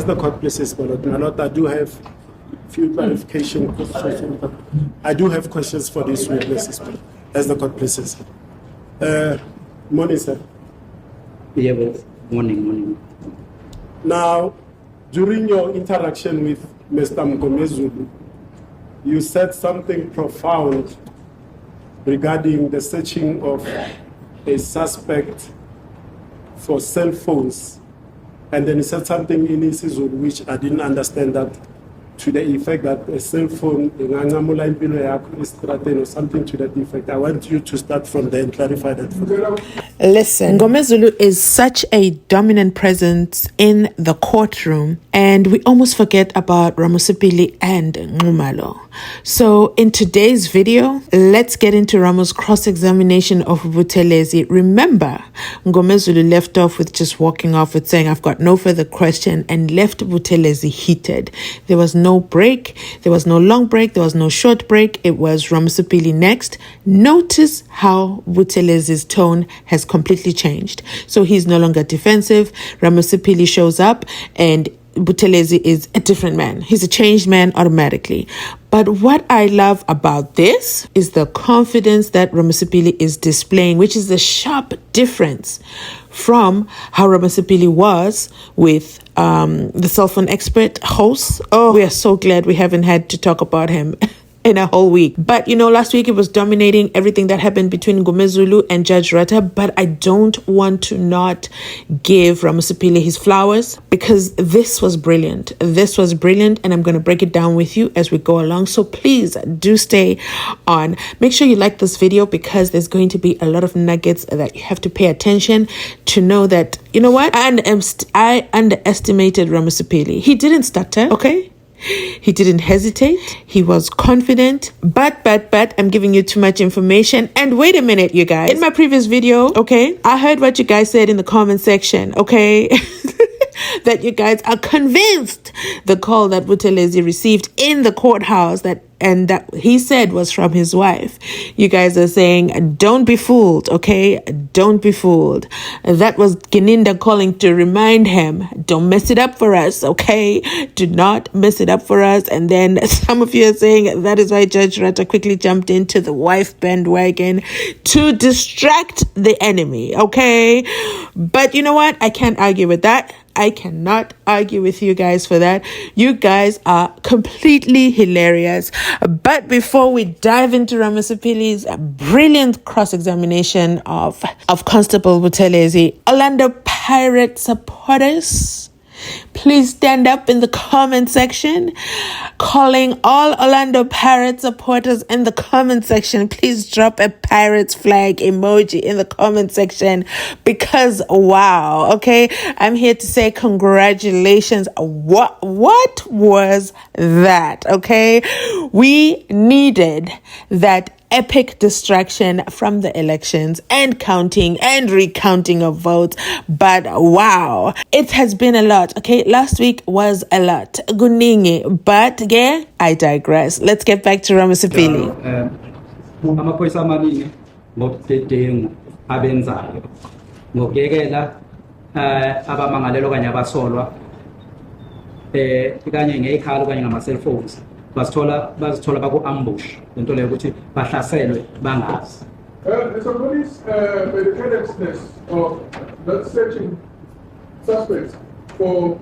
the court places, Baloyi, I do have few clarification questions. I do have questions for these witnesses, as the court places. Morning, sir. Yeah, well, morning. Now, during your interaction with Mr. Mngomezulu, you said something profound regarding the searching of a suspect for cell phones. And then he said something in isiZulu which I didn't understand, that to the effect that a cell phone or something to that effect. I want you to start from there and clarify that. Listen, Mngomezulu is such a dominant presence in the courtroom, and we almost forget about Ramosepele and Nxumalo. So in today's video, let's get into Ramo's cross-examination of Buthelezi. Remember, Mngomezulu left off with just walking off with saying, "I've got no further question," and left Buthelezi heated. There was no break. There was no long break. There was no short break. It was Ramosepele next. Notice how Buthelezi's tone has completely changed. So he's no longer defensive. Ramosepele shows up and Buthelezi is a different man. He's a changed man automatically. But what I love about this is the confidence that Ramosepele is displaying, which is the sharp difference from how Ramosepele was with the cell phone expert host. Oh, we are so glad we haven't had to talk about him in a whole week. But last week it was dominating everything that happened between Mngomezulu and Judge Rata. But I don't want to not give Ramosepele his flowers, because this was brilliant. This was brilliant, and I'm going to break it down with you as we go along. So please do stay on. Make sure you like this video, because there's going to be a lot of nuggets that you have to pay attention to know that, you know what? I underestimated Ramosepele. He didn't stutter, okay? He didn't hesitate. He was confident. But I'm giving you too much information. And wait a minute, you guys. In my previous video, okay, I heard what you guys said in the comment section, okay? That you guys are convinced the call that Buthelezi received in the courthouse that he said was from his wife. You guys are saying, don't be fooled, okay? Don't be fooled. That was Gininda calling to remind him, don't mess it up for us, okay? Do not mess it up for us. And then some of you are saying that is why Judge Rata quickly jumped into the wife bandwagon to distract the enemy, okay? But you know what? I can't argue with that. I cannot argue with you guys for that. You guys are completely hilarious. But before we dive into Ramosepele's brilliant cross-examination of Constable Buthelezi, Orlando Pirate supporters, please stand up in the comment section, calling all Orlando Pirates supporters in the comment section. Please drop a Pirates flag emoji in the comment section, because wow, okay, I'm here to say congratulations. What was that? Okay, we needed that epic distraction from the elections and counting and recounting of votes. But wow, it has been a lot. Okay, last week was a lot. Guningi, but yeah, I digress. Let's get back to Ramosepele. Amaphoyisa amaningi ngobudedengu abenzayo ngokuyekela abamangalelwa kanye abasolwa kanye ngekhala kanye ngama-cellphones bazithola baku-ambush, lento leyo ukuthi bahlaselwe bangazi. So police, by the carelessness of not searching suspects for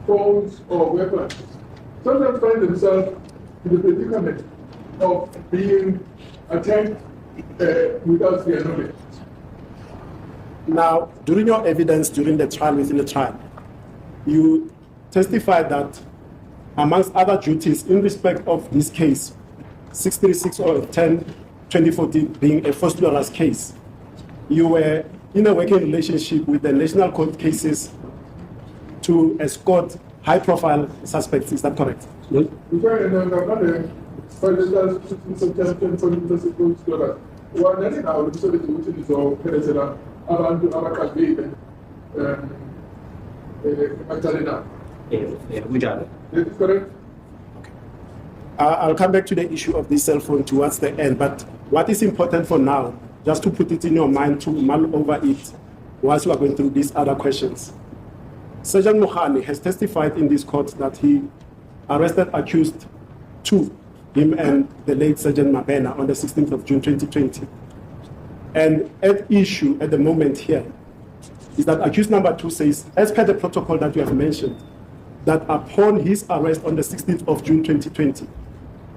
phones or weapons, sometimes find themselves in the predicament of being attacked without their knowledge. Now, during your evidence, during the trial, within the trial, you testified that amongst other duties in respect of this case, 636 or 10/2014 being a first pluralist case, you were in a working relationship with the National Court cases to escort high-profile suspects. Is that correct? Yes. Is this correct? Okay. I'll come back to the issue of this cell phone towards the end, but what is important for now, just to put it in your mind to mull over it whilst you are going through these other questions. Sergeant Mohani has testified in this court that he arrested accused 2, him and the late Sergeant Mabena, on the 16th of June 2020. And at issue at the moment here is that accused number 2 says, as per the protocol that you have mentioned, that upon his arrest on the 16th of June 2020,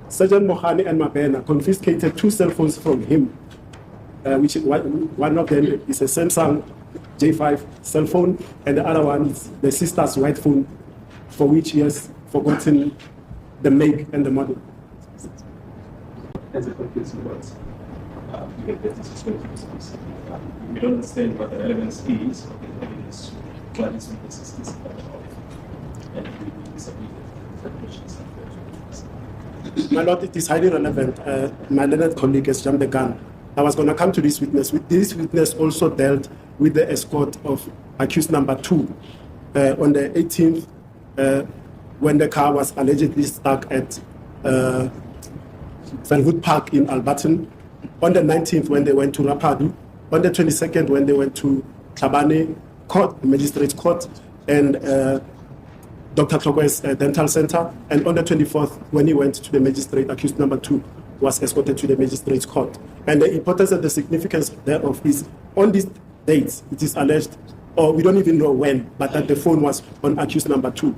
Sergeant Mohani and Mabena confiscated 2 cell phones from him, which one of them is a Samsung J5 cell phone, and the other one is the sister's white phone, for which he has forgotten the make and the model. As a conclusion, we don't understand what the relevance is of the evidence, what is the existence of, and we disagree with the questions. My Lord, it is highly relevant. My learned colleague has jumped the gun. I was going to come to this witness. This witness also dealt with the escort of accused number 2 on the 18th, when the car was allegedly stuck at Fenwood Park in Alberton. On the 19th, when they went to Rapadu. On the 22nd, when they went to Tabane Court, Magistrates Court, and Dr. Klokwe's Dental Center. And on the 24th, when he went to the magistrate, accused number 2 was escorted to the Magistrates Court. And the importance and the significance thereof is, on these dates, it is alleged, or we don't even know when, but that the phone was on accused number 2.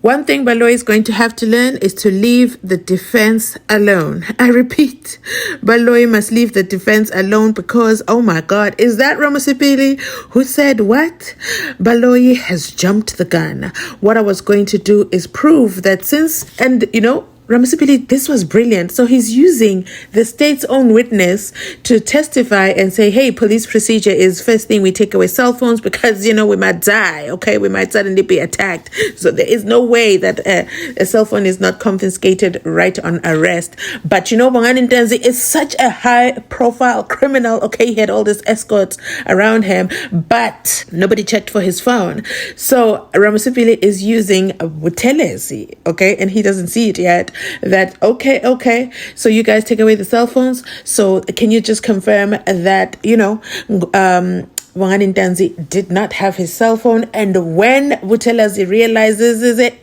One thing Baloyi is going to have to learn is to leave the defense alone. I repeat, Baloyi must leave the defense alone because, oh my God, is that Ramosepele who said what? Baloyi has jumped the gun. What I was going to do is prove that since, and you know, Ramosepele, this was brilliant. So he's using the state's own witness to testify and say, hey, police procedure is first thing we take away cell phones because, you know, we might die. Okay, we might suddenly be attacked. So there is no way that a cell phone is not confiscated right on arrest. But, you know, Bongani Ntanzi is such a high profile criminal. Okay, he had all these escorts around him, but nobody checked for his phone. So Ramosepele is using Buthelezi, okay, and he doesn't see it yet. That okay, so you guys take away the cell phones, so can you just confirm that, you know, Bongani Ntanzi did not have his cell phone, and when Buthelezi realizes it,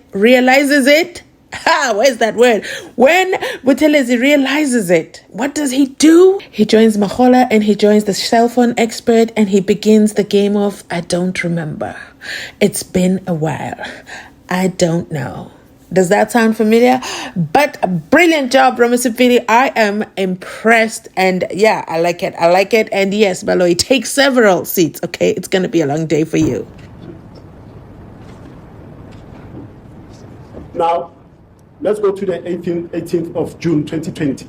where's that word? When Buthelezi realizes it, what does he do? He joins Mahola and he joins the cell phone expert and he begins the game of I don't remember. It's been a while. I don't know. Does that sound familiar? But a brilliant job, Ramosepele. I am impressed. And yeah, I like it. And yes, Baloyi, take several seats, okay? It's going to be a long day for you. Now, let's go to the 18th of June 2020.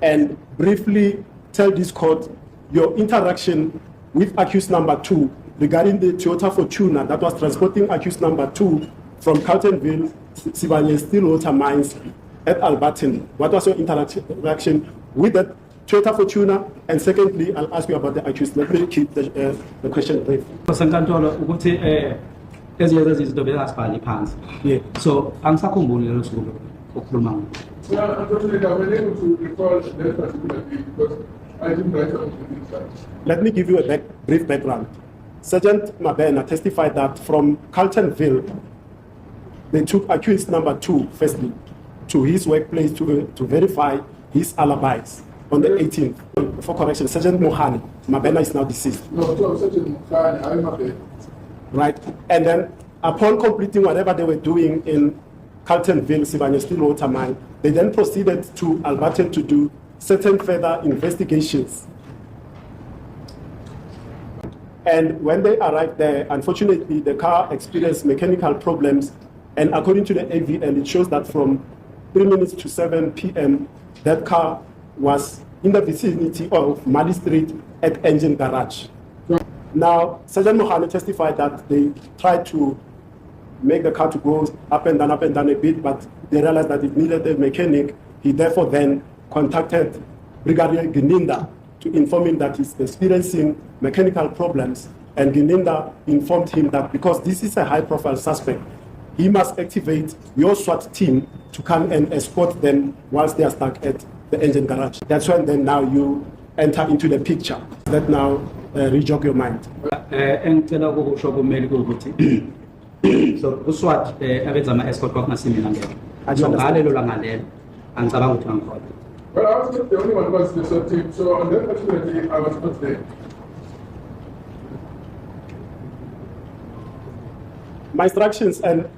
And briefly tell this court your interaction with accused number 2 regarding the Toyota Fortuner that was transporting accused number 2 from Carltonville, Sibanye Stillwater Mines at Alberton. What was your interaction with that Toyota Fortuner? And secondly, I'll ask you about the accused. Let me keep the question brief. Yeah. So angisakhumbuli lelo suku okukhuluma ngalo. Well, unfortunately, I'm unable to recall that particular day because I didn't write on the inside. Let me give you a brief background. Sergeant Mabena testified that from Carltonville, they took accused number 2, firstly, to his workplace to verify his alibis on the 18th. For correction, Sergeant Mohani, Mabena is now deceased. No, so Sergeant Mohani, I'm Mabena. Right, and then upon completing whatever they were doing in Carltonville, Sibanye Stillwater Mine, they then proceeded to Alberton to do certain further investigations. And when they arrived there, unfortunately, the car experienced mechanical problems. And according to the AVL, it shows that from 3 minutes to 7 p.m., that car was in the vicinity of Mali Street at Engine Garage. Now, Sergeant Mohani testified that they tried to make the car to go up and down a bit, but they realized that it needed a mechanic. He therefore then contacted Brigadier Gininda to inform him that he's experiencing mechanical problems. And Gininda informed him that because this is a high-profile suspect, he must activate your SWAT team to come and escort them whilst they are stuck at the engine garage. That's when then now you enter into the picture. That now rejog your mind. engicela ukusho kumeli ukuthi so uswat abenza ama-escort kwakungasimi ngeke so ngalelo langalelo angicabanga ukuthi ngangikhoda. Well, I was not the only one who was in the SWAT team, so on that particular day, I was not there. My instructions and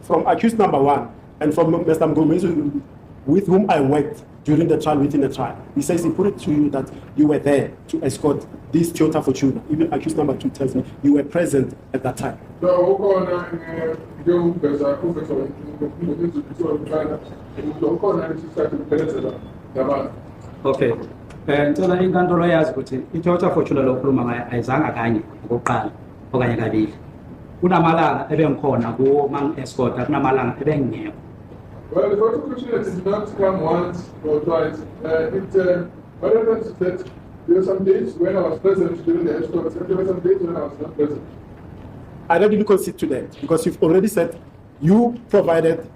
from accused number 1 and from Mr. Mngomezi, with whom I worked during the trial, within the trial, he says he put it to you that you were there to escort this Toyota Fortuner. Even accused number 2 tells me you were present at that time. Okay. Ngicela inkantolo yazi ukuthi iToyota Fortuner lo khuluma ngayo ayizanga kanye okokuqala okanye kabili. Kunamalanga ebengikhona kuwo mang-escort, kunamalanga ebengingekho. Well, the Toyota Fortuner did not come once or twice. What happens is that there were some days when I was present during the escorts, and there were some days when I was not present. I don't really concede to that because you've already said you provided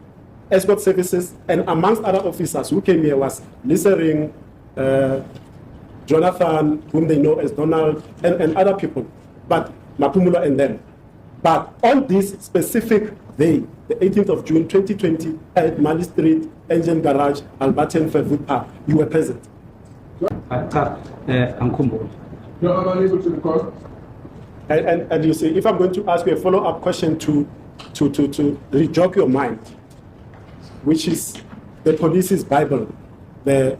escort services, and amongst other officers who came here was Lisa Ring, Jonathan, whom they know as Donald, and other people, but Mapumulo and them. But on this specific day, the 18th of June 2020, at Mali Street, Engine Garage, Alberton, Fairwood Park, you were present. Angikhumbuli. No, I'm unable to recall. And you see, if I'm going to ask you a follow-up question to rejog your mind, which is the police's Bible, the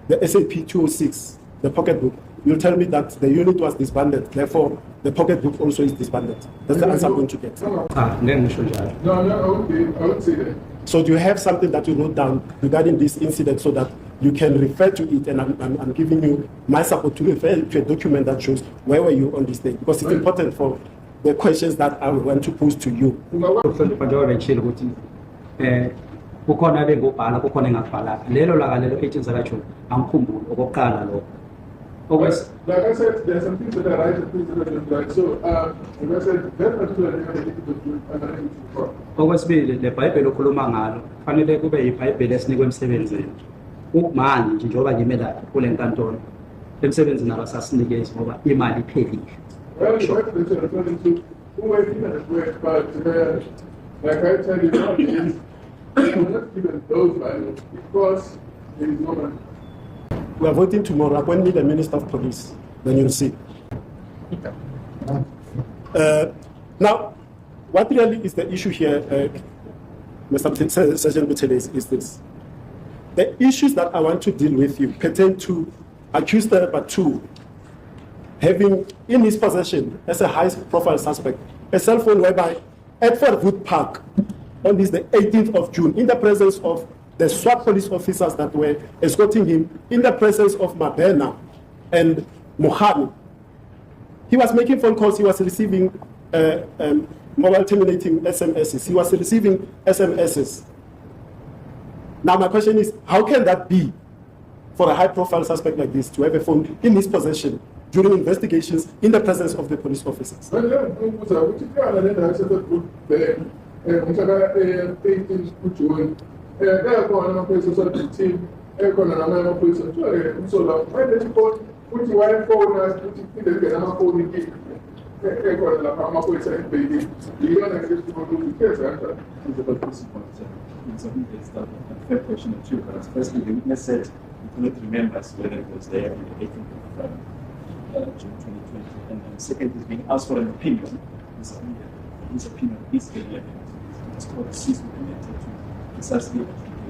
SAP 206, the pocketbook, you'll tell me that the unit was disbanded, therefore the pocketbook also is disbanded. That's the answer I'm going to get. No, I won't say that. So do you have something that you wrote down regarding this incident so that you can refer to it, and I'm giving you my support to refer to a document that shows where were you on this day, because it's important for the questions that I want to pose to you. Kukhona bengobhala kukhona engakubhalanga lelo laka lelo 18 zakaJune angikhumbuli okokuqala lo. Like I said, there are some things that are right and things that are not right. So, like I said, that particular thing I need to do, and I need to recall. Okwesibili le Bible okhuluma ngalo fanele kube yiBhayibheli esinikwe emsebenzini. Ukumani nje njengoba ngime la kule nkantolo emsebenzini abasasinikezi ngoba imali iphelile. Well, the work that you're referring to, who were given at work, but like I tell you, nowadays, we are not given those values because there is no money. We are voting tomorrow. Appoint me the Minister of Police, then you'll see. Now, what really is the issue here, Mr. Sergeant Buthelezi's, is this. The issues that I want to deal with you pertain to accused number 2 having in his possession, as a high-profile suspect, a cell phone whereby at Fairwood Park on this the 18th of June, in the presence of the SWAT police officers that were escorting him, in the presence of Mabena and Mohani. He was making phone calls, he was receiving mobile terminating SMSs, he was receiving SMSs. Now my question is, how can that be for a high-profile suspect like this to have a phone in his possession during investigations in the presence of the police officers? Fair question or two, but firstly, the witness said he cannot remember whether it was there on the 18th of June 2020. And then second, he's being asked for an opinion. His opinion is the evidence. It's called cease related to precisely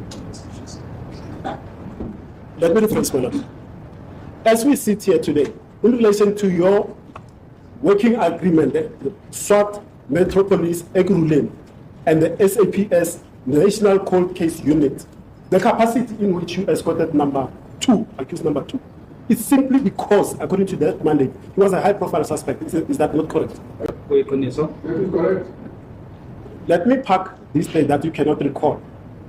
those issues. Let me rephrase, my lord. As we sit here today, in relation to your working agreement, the SWAT Metropolis Egrulen and the SAPS National Cold Case Unit, the capacity in which you escorted number 2, accused number 2, is simply because, according to that mandate, he was a high-profile suspect. Is that not correct? That is correct. Let me park this day that you cannot recall.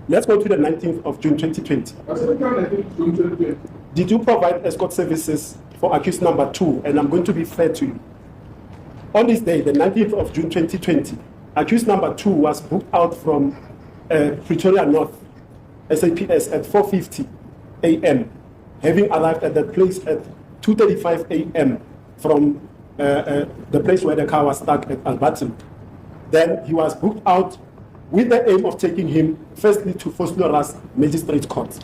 Let's go to the 19th of June 2020. I said, 19th June 2020. Did you provide escort services for accused number 2? And I'm going to be fair to you. On this day, the 19th of June 2020, accused number 2 was booked out from Pretoria North, SAPS, at 4:50 a.m., having arrived at that place at 2:35 a.m. from the place where the car was stuck at Alberton. Then he was booked out with the aim of taking him firstly to Vosloorus Magistrate Court.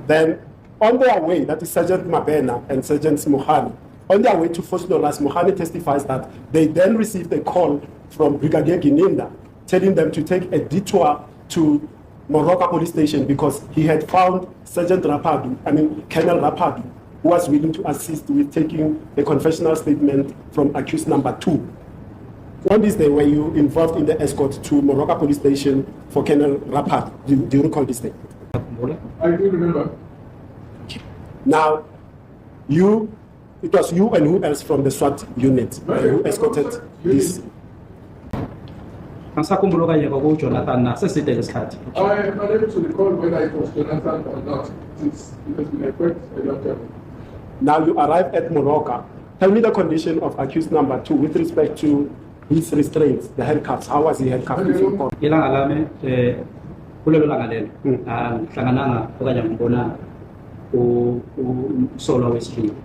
Then on their way, that is Sergeant Mabena and Sergeant Mohani, on their way to Vosloorus, Mohani testifies that they then received a call from Brigadier Gininda telling them to take a detour to Moroka police station because he had found Colonel Rapadu, who was willing to assist with taking a confessional statement from accused number 2. On this day, were you involved in the escort to Moroka police station for Colonel Rapadu? Do you recall this day? I do remember. Now, it was you and who else from the SWAT unit who escorted this? I am unable to recall whether it was Jonathan or not. It's because we have worked a long time. Now you arrive at Moroka. Tell me the condition of accused number 2 with respect to his restraints, the handcuffs. How was he handcuffed before court? Solo wesithu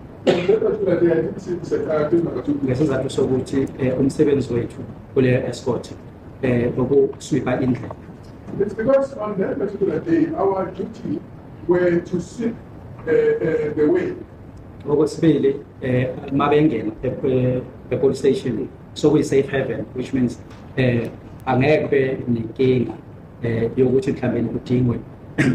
ngesizathu sokuthi umsebenzi wethu kule escort bokusweepa indlela. It's because on that particular day our duty were to sweep the way. Okwesibili mabengena police station so we safe haven, which means angeke nenkinga yokuthi mhlawumbe kudingwe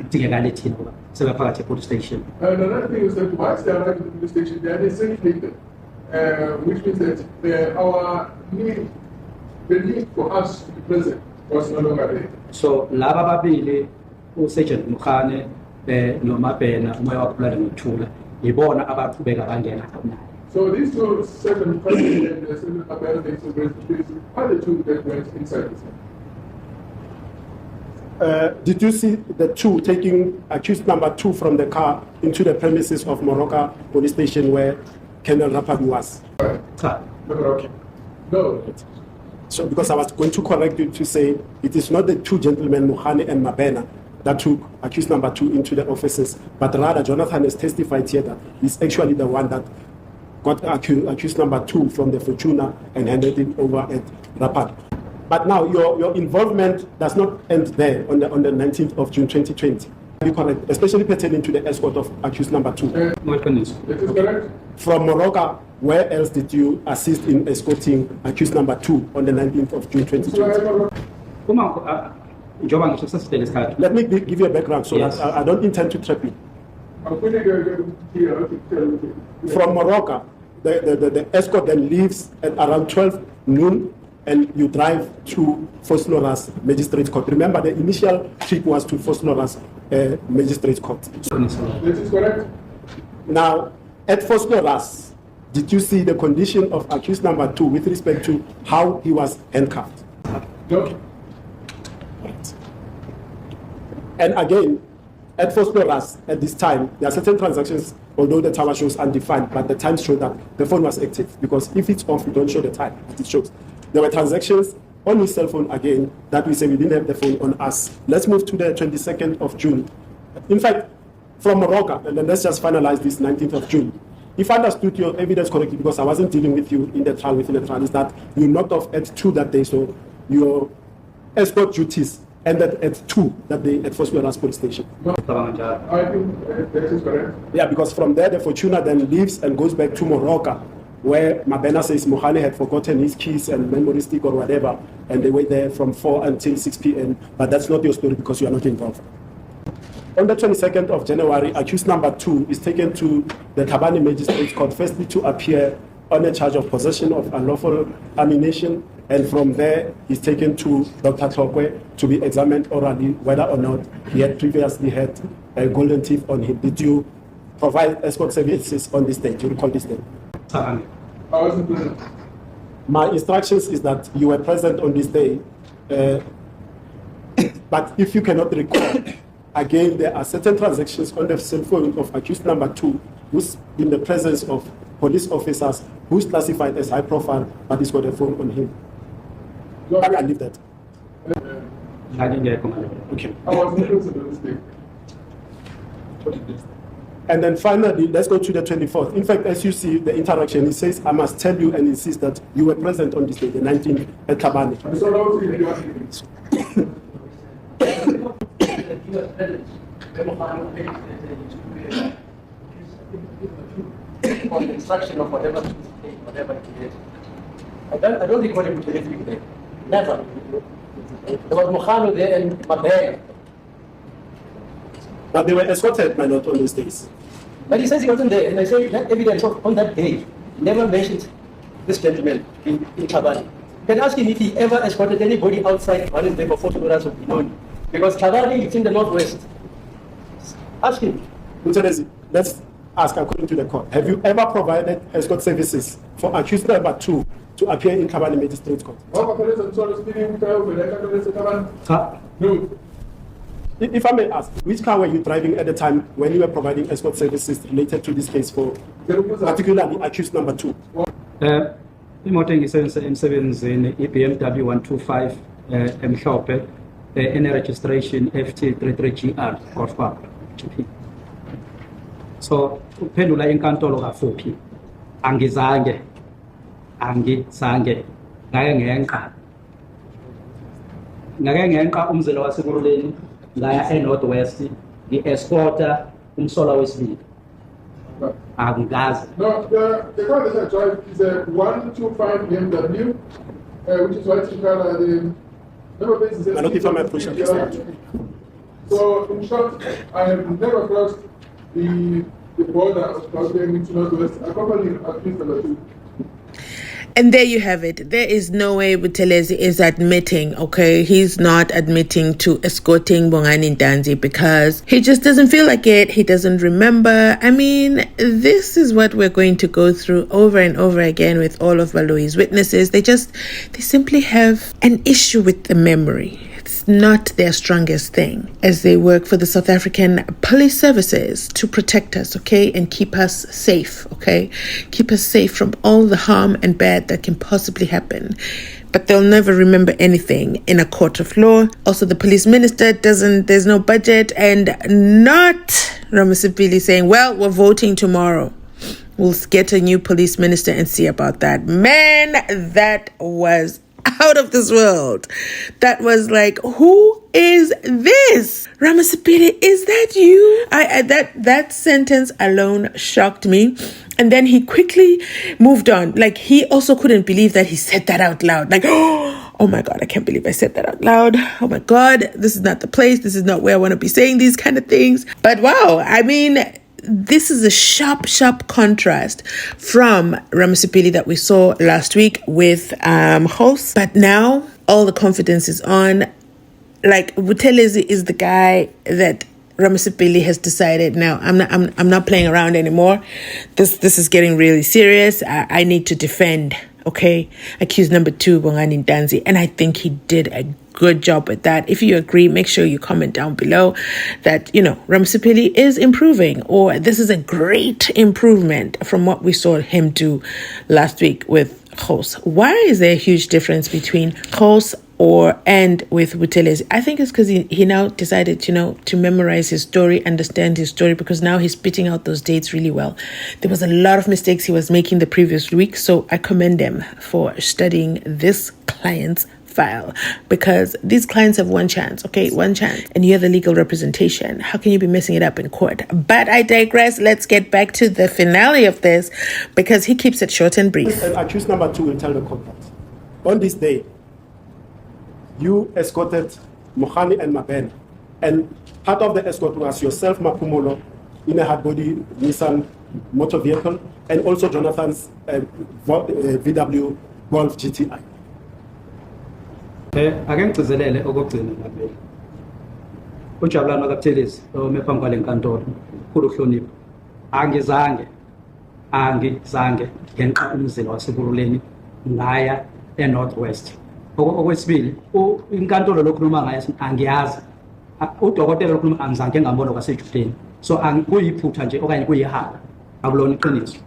dingekala ethini ngoba sebephakathi police station. And another thing is that once they arrive at the police station, they are safe haven, which means that the need for us to be present was no longer there. So laba babili uSergeant Mukhane noMabena umoya waphula ngokuthula yibona abaqhubeka bangena khona. So these two, Sergeant Mukhane and Sergeant Mabena, are the two that went inside the cell. Did you see the two taking accused number 2 from the car into the premises of Moroka police station where Colonel Rapadu was? Okay. No. So because I was going to correct you to say it is not the two gentlemen, Mohane and Mabena, that took accused number 2 into the offices, but rather Jonathan has testified here that he's actually the one that got accused number 2 from the Fortuna and handed it over at Rapadu. But now your involvement does not end there on the 19th of June 2020. Are you correct? Especially pertaining to the escort of accused number 2. It is correct. From Moroka, where else did you assist in escorting accused number 2 on the 19th of June 2020? Let me give you a background so that I don't intend to trap you. From Moroka, the escort then leaves at around 12 noon and you drive to Vosloorus Magistrate Court. Remember, the initial trip was to Vosloorus Magistrate Court. This is correct. Now, at Vosloorus, did you see the condition of accused number 2 with respect to how he was handcuffed? No. Right. And again, at Vosloorus, at this time, there are certain transactions, although the tower shows undefined, but the time showed that the phone was active, because if it's off, you don't show the time, but it shows. There were transactions on his cell phone again that we say we didn't have the phone on us. Let's move to the 22nd of June. In fact, from Moroka, and then let's just finalize this 19th of June. If I understood your evidence correctly, because I wasn't dealing with you in the trial, within the trial, is that you knocked off at 2 that day, so your escort duties ended at 2 that day at Vosloorus police station. I think that is correct. Yeah, because from there, the Fortuna then leaves and goes back to Moroka, where Mabena says Mohane had forgotten his keys and memory stick or whatever, and they were there from 4 until 6 p.m. But that's not your story because you are not involved. On the 22nd of January, accused number 2 is taken to the Tabane Magistrates Court, firstly to appear on a charge of possession of unlawful ammunition, and from there he's taken to Dr. Tlokwe to be examined orally whether or not he had previously had a golden teeth on him. Did you provide escort services on this day? Do you recall this day? I wasn't present. My instructions is that you were present on this day, but if you cannot recall, again, there are certain transactions on the cell phone of accused number 2 who's in the presence of police officers who's classified as high profile, but he's got a phone on him. I can leave that. I didn't get Okay. I wasn't present on this day. And then finally, let's go to the 24th. In fact, as you see the interaction, he says, I must tell you and insist that you were present on this day, the 19th at Tabane. On the instruction of whatever he did. I don't think what he would do there. Never. There was Mukhano there and Mabel. But they were escorted, my lord, on those days. But he says he wasn't there, and I say that evidence on that day never mentioned this gentleman in Tabane. You can ask him if he ever escorted anybody outside Johannesburg for 40 hours of Benoni. Because Tabane is in the northwest. Ask him. Buthelezi, let's ask according to the court. Have you ever provided escort services for accused number 2 to appear in Tabane Magistrates Court? No. If I may ask, which car were you driving at the time when you were providing escort services related to this case for particularly accused number 2? Imoto engisebenza emsebenzini i-BMW 125 emhlophe ene-registration FT33GR Golf Park GP. So uphendula inkantolo kafuphi angizange ngake ngenqa umzila wasekuruleni ngaya eNorthwest ngi-escorta umsola wesibili. Angazi. No, the car that I drive is a 125 BMW, which is white in color. The number plate is So, in short, I have never crossed the border of going into Northwest. I accompanied at least number 2. And there you have it. There is no way Buthelezi is admitting, okay? He's not admitting to escorting Bongani Ntanzi because he just doesn't feel like it. He doesn't remember. I mean, this is what we're going to go through over and over again with all of Baloyi's witnesses. They simply have an issue with the memory. It's not their strongest thing as they work for the South African police services to protect us, okay? And keep us safe, okay? Keep us safe from all the harm and bad that can possibly happen. But they'll never remember anything in a court of law. Also, the police minister there's no budget, and not Ramosepele saying, well, we're voting tomorrow. We'll get a new police minister and see about that. Man, that was out of this world. That was like, who is this? Ramosepele, is that you? That sentence alone shocked me. And then he quickly moved on. Like, he also couldn't believe that he said that out loud. Like, oh my God, I can't believe I said that out loud. Oh my God, this is not the place. This is not where I want to be saying these kind of things. But wow, I mean, this is a sharp contrast from Ramosepele that we saw last week with Host. But now all the confidence is on. Like, Buthelezi is the guy that Ramosepele has decided, now I'm not playing around anymore. This is getting really serious. I need to defend, okay? Accused number 2, Bongani Ntanzi. And I think he did a good job with that. If you agree, make sure you comment down below that, Ramosepele is improving, or this is a great improvement from what we saw him do last week with Host. Why is there a huge difference between Host and with Buthelezi? I think it's because he now decided, to memorize his story, understand his story, because now he's spitting out those dates really well. There was a lot of mistakes he was making the previous week, so I commend him for studying this client's file, because these clients have one chance, okay? One chance. And you have the legal representation. How can you be messing it up in court? But I digress. Let's get back to the finale of this, because he keeps it short and brief. Accused number 2 will tell the court that on this day, you escorted Mohani and Mabena, and part of the escort was yourself, Mapumolo, in a hard-body Nissan motor vehicle, and also Jonathan's VW Golf GTI. Ake ngigcizelele okugcina ngabe. Ujabulani kaButhelezi omephambi kwale nkantolo, kukhulu uhlonipho. Angizange ngenqa umzila wasekuruleni ngaya eNorthwest. Okwesibili, inkantolo lokhuluma ngayo angiyazi. Udokotela lokhuluma angizange ngambona kwaseJudeni. So kuyiphutha nje okanye kuyihala. Akulona iqiniso.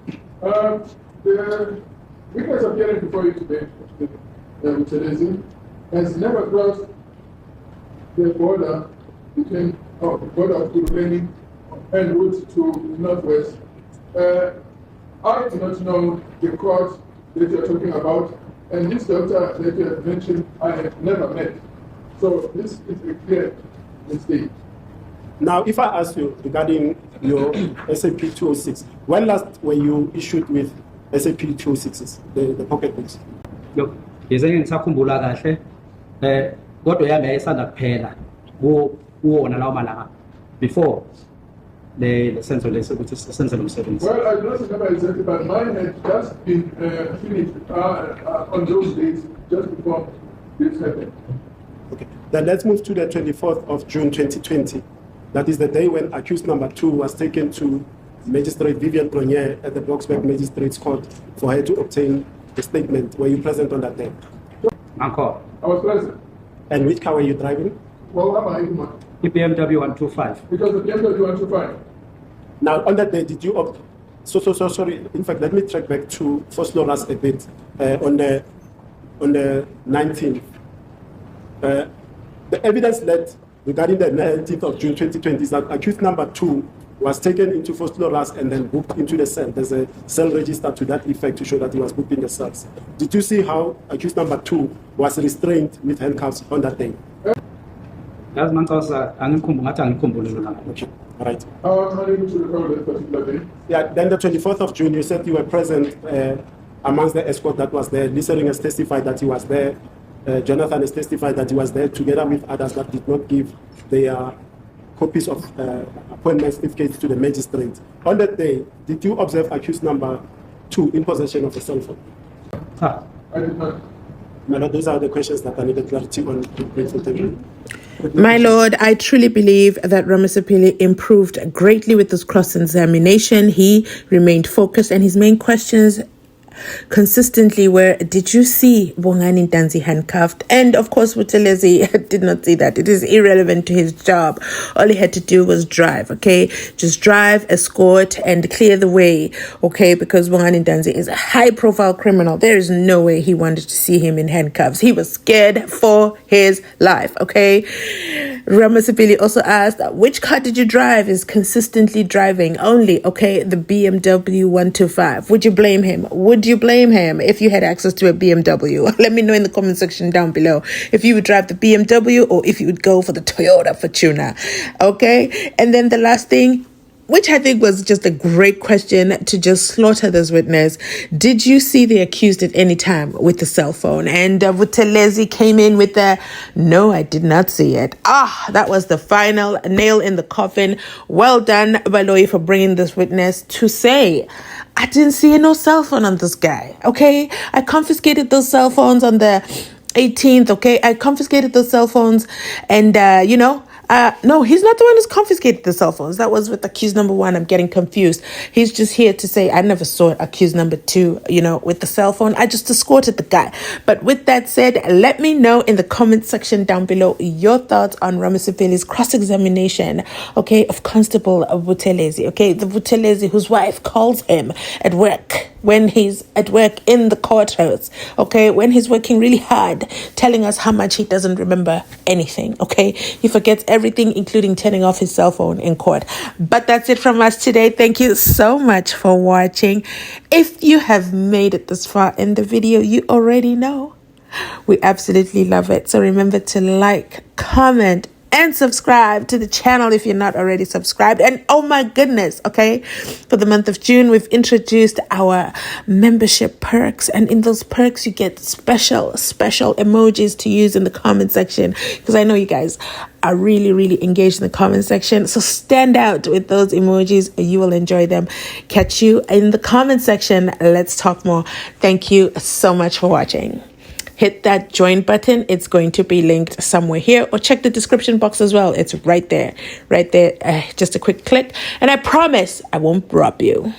The witness appearing before you today, Buthelezi, has never crossed the border between the border of Kuruleni and wood to northwest. I do not know the court that you're talking about, and this doctor that you have mentioned, I have never met. So this is a clear mistake. Now, if I ask you regarding your SAP 206, when last were you issued with SAP 206s, the pocketbooks? Look, yize ngisakhumbula kahle kodwa yami yayisanda kuphela kuwona lawo malanga before the SENZO ukuthi senze lo msebenzi. Well, I do not remember exactly, but mine had just been finished on those days, just before this happened. Okay, then let's move to the 24th of June 2020. That is the day when accused number 2 was taken to Magistrate Vivian Plonnier at the Blocksberg Magistrates Court for her to obtain a statement. Were you present on that day? Uncle, I was present. And which car were you driving? Well, am I? the BMW 125. It was the BMW 125. Now, on that day, did you sorry. In fact, let me track back to Fosloras a bit. On the 19th, the evidence led regarding the 19th of June 2020 is that accused number 2 was taken into Fosloras and then booked into the cell. There's a cell register to that effect to show that he was booked in the cells. Did you see how accused number 2 was restrained with handcuffs on that day? That's my cause. Okay, all right. How am I able to recall that particular day? Yeah, then the 24th of June, you said you were present amongst the escort that was there. Lisa has testified that he was there. Jonathan has testified that he was there together with others that did not give their copies of appointment certificates to the magistrate. On that day, did you observe accused number 2 in possession of a cell phone? I did not. My Lord, those are the questions that I needed clarity on. Thank you. My Lord, I truly believe that Ramosepele improved greatly with this cross-examination. He remained focused, and his main questions consistently were, did you see Bongani Ntanzi handcuffed? And of course, Buthelezi did not see that. It is irrelevant to his job. All he had to do was drive, okay? Just drive, escort, and clear the way, okay? Because Bongani Ntanzi is a high-profile criminal. There is no way he wanted to see him in handcuffs. He was scared for his life, okay? Ramosepele also asked, which car did you drive? Is consistently driving only, okay? The BMW 125. Would you blame him? Would you blame him if you had access to a BMW? Let me know in the comment section down below if you would drive the BMW or if you would go for the Toyota Fortuner, okay? And then the last thing, which I think was just a great question to just slaughter this witness. Did you see the accused at any time with the cell phone? And Buthelezi came in with the, no, I did not see it. That was the final nail in the coffin. Well done, Baloyi, for bringing this witness to say, I didn't see no cell phone on this guy, okay? I confiscated those cell phones on the 18th, okay? I confiscated those cell phones and, no, he's not the one who's confiscated the cell phones. That was with accused number 1. I'm getting confused. He's just here to say, I never saw accused number 2, with the cell phone. I just escorted the guy. But with that said, let me know in the comment section down below your thoughts on Ramosepele's cross-examination, okay, of Constable Buthelezi, okay? The Buthelezi whose wife calls him at work when he's at work in the courthouse, okay? When he's working really hard, telling us how much he doesn't remember anything, okay? He forgets everything, including turning off his cell phone in court. But that's it from us today. Thank you so much for watching. If you have made it this far in the video, you already know we absolutely love it. So remember to like, comment, and subscribe to the channel if you're not already subscribed. And oh my goodness, okay, for the month of June, we've introduced our membership perks. And in those perks, you get special emojis to use in the comment section. Because I know you guys are really, really engaged in the comment section. So stand out with those emojis. You will enjoy them. Catch you in the comment section. Let's talk more. Thank you so much for watching. Hit that join button. It's going to be linked somewhere here, or check the description box as well. It's right there. Just a quick click. And I promise I won't rob you.